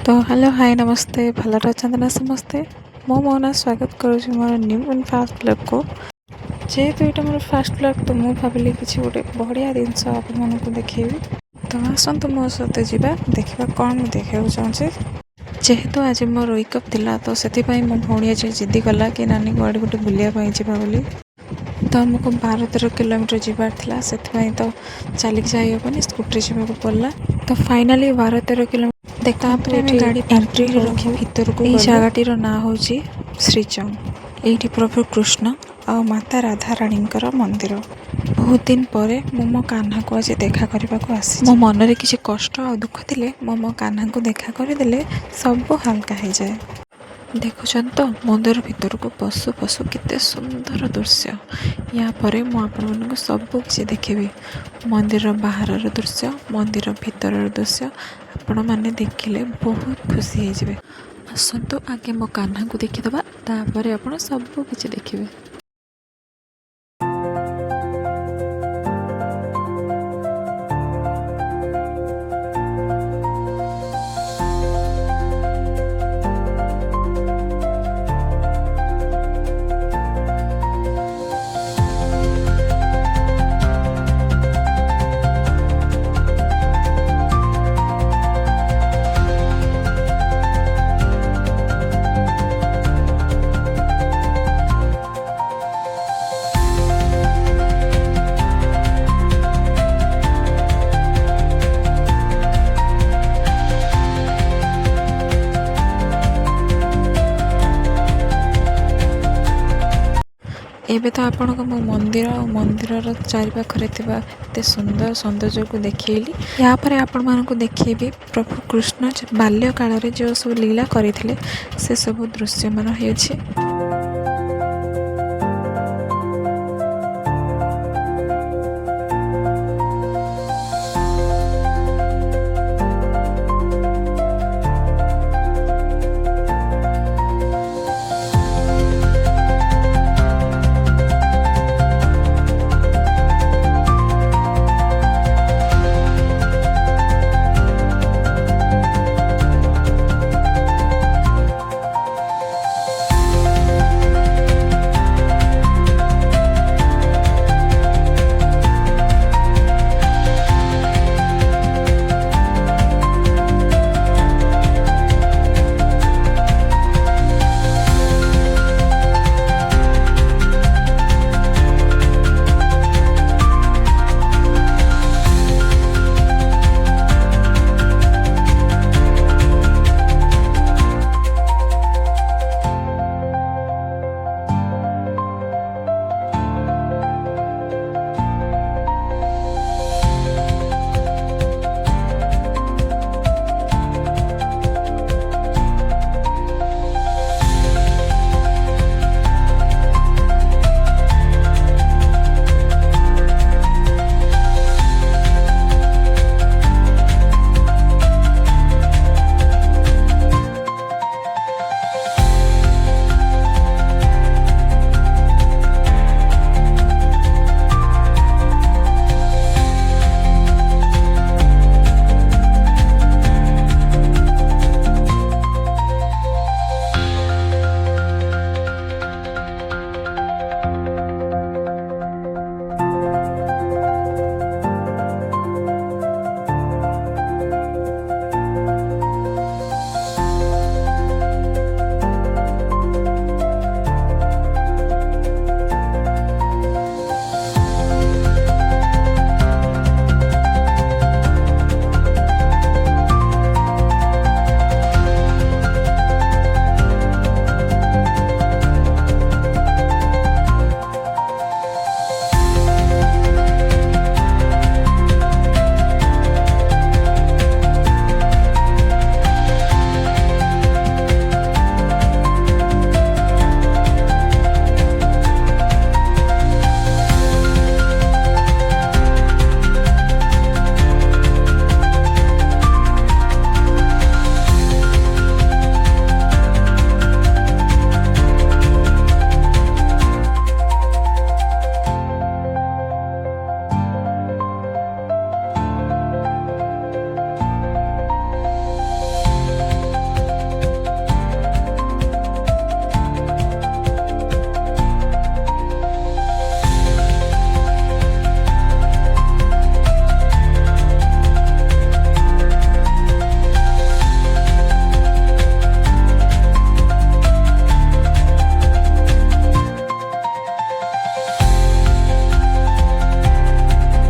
तो hello hi नमस्ते भल अच्छा ना समस्ते मो मोना स्वागत करुँच मोर न्यू एंड फास्ट ब्लॉग को जेहेतु यहाँ मोर फास्ट ब्लॉग तो मुझे भाविली किसी गोटे बढ़िया जिनस आपको देखी तो आसतु मो सहित जावा देखा कौन मुझे देखा चाहूँचे जेहेतु आज मोर वेकअप थिला तो से मो भौणी आज जिद्दी कला कि नानी कड़े गोटे बुलायापी जावा बोली तो आमको 12-13 किलोमीटर जीवार थिला से तो चलिक जाइबनी स्कूटी जावाक पड़ला तो फाइनाली 12-13 किलोमीटर देखा गाड़ी एंट्री रखी भीतर को जगह ना हूँ श्रीचंग ये प्रभु कृष्ण आ माता राधा राणी मंदिर बहुत दिन पर मो कान्हा को आज देखा करने को आसी मो मन में किसी कष्ट आ दुख थे मो कान्हा को देखा करदे सब हल्का हो जाए देखुन तो मंदिर भितर को पशु पशु केते सुंदर दृश्य या पर मुझे सब किसी देखी मंदिर बाहर दृश्य मंदिर भितर दृश्य आपण मैंने देखिले बहुत खुशी हो आसतु आगे मो कान्हा को देखीदबा तापर आपण सब किसी देखिए। एबे तो आपण को मंदिर और मंदिर चारिपाखे एते सुंदर सौंदर्य को देखली या पर आपण मान को देखी प्रभु कृष्ण बाल्य काल रे जो सब लीला करथिले से सब दृश्य मान होछि।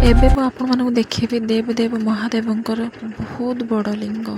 ଏବେ ମୁଁ ଆପଣମାନଙ୍କୁ ଦେଖେଇବି ଦେବଦେବ ମହାଦେବଙ୍କର ବହୁତ ବଡ଼ ଲିଙ୍ଗ।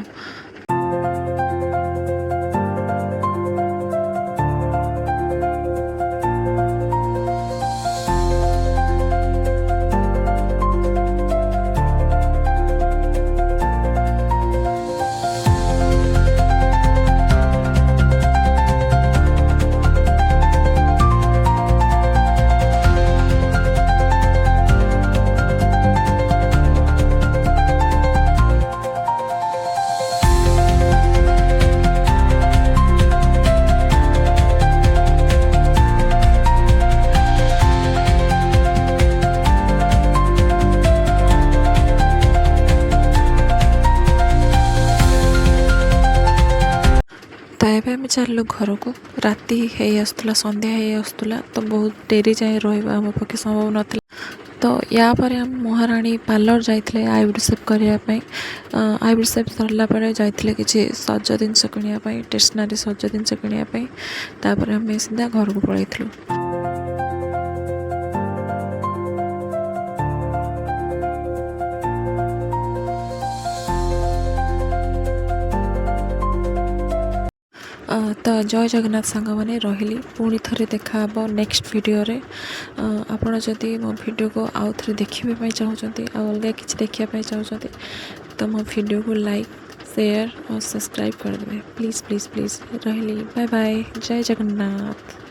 ତ ଏବେ ଆମେ ଚାଲିଲୁ ଘରକୁ। ରାତି ହେଇ ଆସୁଥିଲା, ସନ୍ଧ୍ୟା ହେଇ ଆସୁଥିଲା, ତ ବହୁତ ଡେରି ଯାଏଁ ରହିବା ଆମ ପକ୍ଷେ ସମ୍ଭବ ନଥିଲା। ତ ୟା ପରେ ଆମେ ମହାରାଣୀ ପାର୍ଲର ଯାଇଥିଲେ ଆଇବ୍ରୋ ସେପ୍ କରିବା ପାଇଁ। ଆଇବ୍ରୋ ସେପ୍ ସରିଲା ପରେ ଯାଇଥିଲେ କିଛି ସଜ ଜିନିଷ କିଣିବା ପାଇଁ, ଷ୍ଟେସନାରୀ ସଜ ଜିନିଷ କିଣିବା ପାଇଁ। ତାପରେ ଆମେ ସିଧା ଘରକୁ ପଳାଇଥିଲୁ। ତ ଜୟ ଜଗନ୍ନାଥ ସାଙ୍ଗମାନେ, ରହିଲି। ପୁଣି ଥରେ ଦେଖାହେବ ନେକ୍ସଟ ଭିଡ଼ିଓରେ। ଆପଣ ଯଦି ମୋ ଭିଡ଼ିଓକୁ ଆଉ ଥରେ ଦେଖିବା ପାଇଁ ଚାହୁଁଛନ୍ତି, ଆଉ ଅଲଗା କିଛି ଦେଖିବା ପାଇଁ ଚାହୁଁଛନ୍ତି, ତ ମୋ ଭିଡ଼ିଓକୁ ଲାଇକ୍, ସେୟାର ଆଉ ସବସ୍କ୍ରାଇବ୍ କରିଦେବେ। Please please please. ରହିଲି, ବାଏ ବାଏ, ଜୟ ଜଗନ୍ନାଥ।